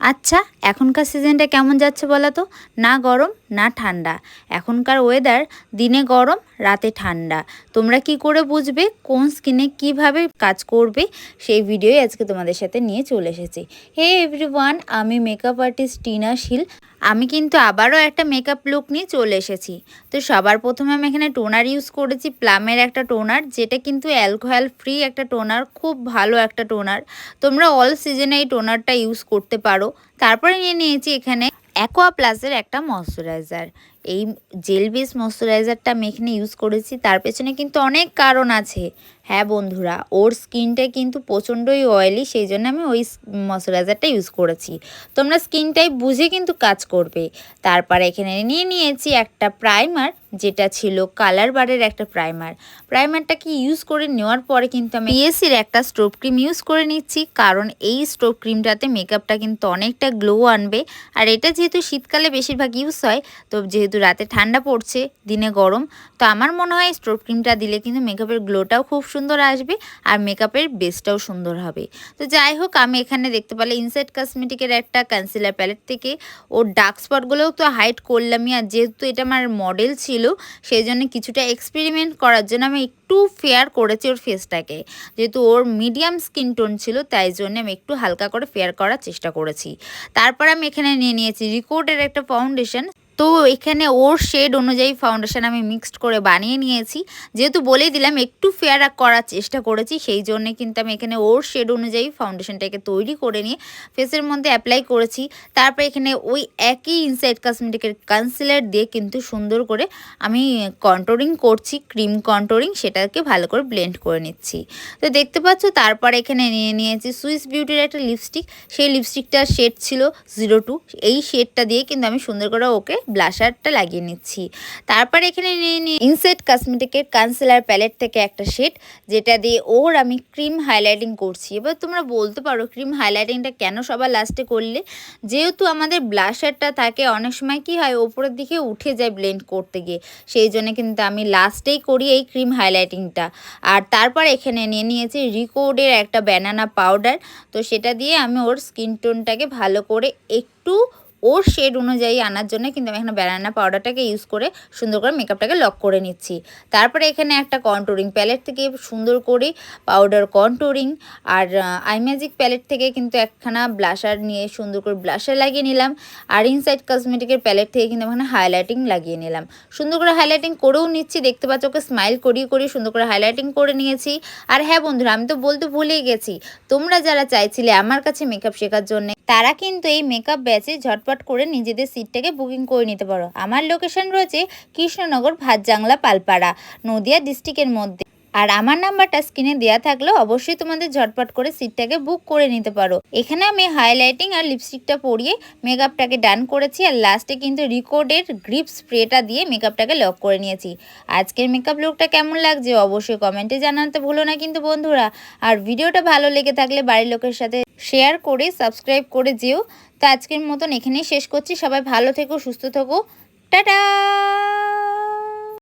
আচ্ছা, এখনকার সিজনটা কেমন যাচ্ছে বলো তো? না গরম না ঠান্ডা। এখনকার ওয়েদার দিনে গরম রাতে ঠান্ডা। তোমরা কি করে বুঝবে কোন স্কিনে কিভাবে কাজ করবে সেই ভিডিওই আজকে তোমাদের সাথে নিয়ে চলে এসেছি। হে এভরিওয়ান, আমি মেকআপ আর্টিস্ট টিনা শীল। আমি কিন্তু আবারও একটা মেকআপ লুক নিয়ে চলে এসেছি। তো সবার প্রথমে আমি এখানে টোনার ইউজ করেছি, প্লামের একটা টোনার, যেটা কিন্তু অ্যালকোহল ফ্রি একটা টোনার, খুব ভালো একটা টোনার। তোমরা অল সিজনে এই টোনারটা ইউজ করতে পারো। তারপরে নিয়ে নিয়েছি এখানে অ্যাকোয়া প্লাসের একটা ময়শ্চারাইজার। এই জেল বেস ময়শ্চারাইজারটা আমি এখানে ইউজ করেছি, তার পেছনে কিন্তু অনেক কারণ আছে। হ্যাঁ বন্ধুরা, ওর স্কিনটা কিন্তু প্রচণ্ডই অয়েলি, সেই জন্য আমি ওই ময়শ্চারাইজারটা ইউজ করেছি। তোমরা স্কিন টাইপ বুঝে কিন্তু কাজ করবে। তারপরে এখানে নিয়ে নিয়েছি একটা প্রাইমার, যেটা ছিল কালার বারের একটা প্রাইমারটাকে ইউজ করে নেওয়ার পরে কিন্তু আমি পিএসসির একটা স্টোভ ক্রিম ইউজ করে নিচ্ছি, কারণ এই স্টোভ ক্রিমটাতে মেকআপটা কিন্তু অনেকটা গ্লো আনবে। আর এটা যেহেতু শীতকালে বেশিরভাগ ইউজ হয়, তো যেহেতু রাতে ঠান্ডা পড়ছে দিনে গরম, তো আমার মনে হয় স্টোভ ক্রিমটা দিলে কিন্তু মেকআপের গ্লোটাও খুব সুন্দর আসবে আর মেকআপের বেসটাও সুন্দর হবে। তো যাই হোক, আমি এখানে দেখতে পেলে ইনসাইড কসমেটিকের একটা কনসিলার প্যালেট থেকে ওর ডার্ক স্পটগুলোও তো হাইড করলামই। আর যেহেতু এটা আমার মডেল ছিল, সেই জন্য কিছুটা এক্সপেরিমেন্ট করার জন্য আমি একটু ফেয়ার করেছি ওর ফেসটাকে। যেহেতু ওর মিডিয়াম স্কিন টোন ছিল, তাই জন্য আমি একটু হালকা করে ফেয়ার করার চেষ্টা করেছি। তারপর আমি এখানে নিয়ে নিয়েছি রিকোডের একটা ফাউন্ডেশন। তো এখানে ওর শেড অনুযায়ী ফাউন্ডেশন আমি মিক্সড করে বানিয়ে নিয়েছি। যেহেতু বলেই দিলাম একটু ফেয়ার করার চেষ্টা করেছি, সেই জন্য কিন্তু আমি এখানে ওর শেড অনুযায়ী ফাউন্ডেশনটাকে তৈরি করে নিয়ে ফেসের মধ্যে অ্যাপ্লাই করেছি। তারপর এখানে ওই একই ইনসাইড কসমেটিকের কনসিলার দিয়ে কিন্তু সুন্দর করে আমি কন্ট্রোলিং করছি, ক্রিম কন্ট্রোলিং, সেটাকে ভালো করে ব্লেন্ড করে নিচ্ছি। তো দেখতে পাচ্ছ, তারপর এখানে নিয়ে নিয়েছি সুইস বিউটির একটা লিপস্টিক। সেই লিপস্টিকটার শেড ছিল 02। এই শেডটা দিয়ে কিন্তু আমি সুন্দর করে ওকে ব্লাশারটা লাগিয়ে নিচ্ছি। তারপর এখানে নিয়ে নিই ইনসাইড কসমেটিকের কনসিলার প্যালেট থেকে একটা শেড, যেটা দিয়ে ওর আমি ক্রিম হাইলাইটিং করছি। এবার তোমরা বলতে পারো ক্রিম হাইলাইটিংটা কেন সবার লাস্টে করলে? যেহেতু আমাদের ব্লাশারটা থাকে, অনেক সময় কি হয় ওপরের দিকে উঠে যায় ব্লেন্ড করতে গিয়ে, সেই জন্য কিন্তু আমি লাস্টেই করি এই ক্রিম হাইলাইটিংটা। আর তারপর এখানে নিয়ে নিয়েছি রিকোডের একটা ব্যানানা পাউডার। তো সেটা দিয়ে আমি ওর স্কিন টোনটাকে ভালো করে একটু ওর শেড অনুযায়ী আনার জন্য কিন্তু আমি এখানে ব্যানানা পাউডারটাকে ইউজ করে সুন্দর করে মেকআপটাকে লক করে নিচ্ছি। তারপরে এখানে একটা কন্ট্রোরিং প্যালেট থেকে সুন্দর করে powder কন্ট্রোরিং, R I magic palette থেকে কিন্তু একখানা ব্লাশার নিয়ে সুন্দর করে ব্লাশার লাগিয়ে নিলাম। আর ইনসাইড কসমেটিকের প্যালেট থেকে কিন্তু এখানে হাইলাইটিং লাগিয়ে নিলাম। সুন্দর করে হাইলাইটিং করেও নিচ্ছি, দেখতে পাচ্ছ ওকে স্মাইল করিয়ে করিয়ে সুন্দর করে হাইলাইটিং করে নিয়েছি। আর হ্যাঁ বন্ধুরা, আমি তো বলতে ভুলেই গেছি, তোমরা যারা চাইছিলে আমার কাছে মেকআপ শেখার জন্য, তারা কিন্তু এই মেকআপ ব্যাচে ঝটপট করে নিজেদের সিটটাকে বুকিং করে নিতে পারো। আমার লোকেশন রয়েছে কৃষ্ণনগর, ভাতজাংলা, পালপাড়া, নদিয়া ডিস্ট্রিক্টের মধ্যে। আর আমার নাম্বারটা স্ক্রিনে দেওয়া থাকলেও অবশ্যই তোমাদের ঝটপট করে সিটটাকে বুক করে নিতে পারো। এখানে আমি হাইলাইটিং আর লিপস্টিকটা পরিয়ে মেকআপটাকে ডান করেছি, আর লাস্টে কিন্তু রিকোডের গ্রিপ স্প্রেটা দিয়ে মেকআপটাকে লক করে নিয়েছি। আজকের মেকআপ লুকটা কেমন লাগছে অবশ্যই কমেন্টে জানাতে ভুলো না কিন্তু বন্ধুরা। আর ভিডিওটা ভালো লেগে থাকলে বাড়ির লোকের সাথে শেয়ার করে সাবস্ক্রাইব করে যেও। তো আজকের মতন এখানেই শেষ করছি। সবাই ভালো থেকো, সুস্থ থেকো, টাটা।